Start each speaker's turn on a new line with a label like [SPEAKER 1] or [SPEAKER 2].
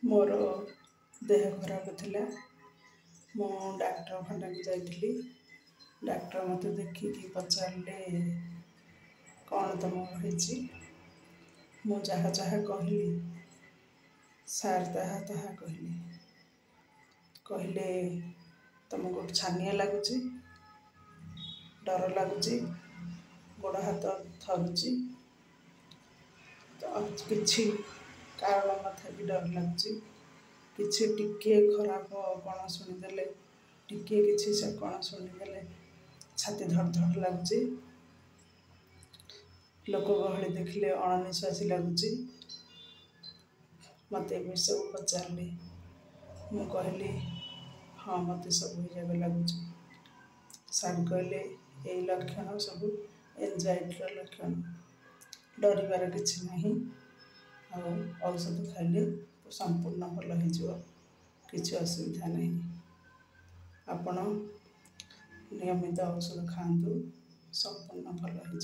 [SPEAKER 1] मोर देह खराब थिला मु डाक्तरखाना जाइली। डाक्टर मत देखिकी पचारे कौन तुम होती मु जहाँ जहाँ कहली सार ताहा ताहा कहले कहले तुमको छानिया लगुच डर लगुच गोड़ हाथ थरुची तो किसी कारण न डर लगुच किसी टिके खराब कौन शुणिदेले टिके किसी से कौन शुणिदेले छाती धड़ धड़ लगुच लोक गहली देखिले अणनिश्वासी लगुच मत सब पचारे मु कहली हाँ मत सब जगह लगुच सार कहले यही लक्षण सब एंजाइटी लक्षण डरबार किसी ना औषध खाइले संपूर्ण भल हो किसी असुविधा नहीं आपण नियमित औषध खातु संपूर्ण भल हो।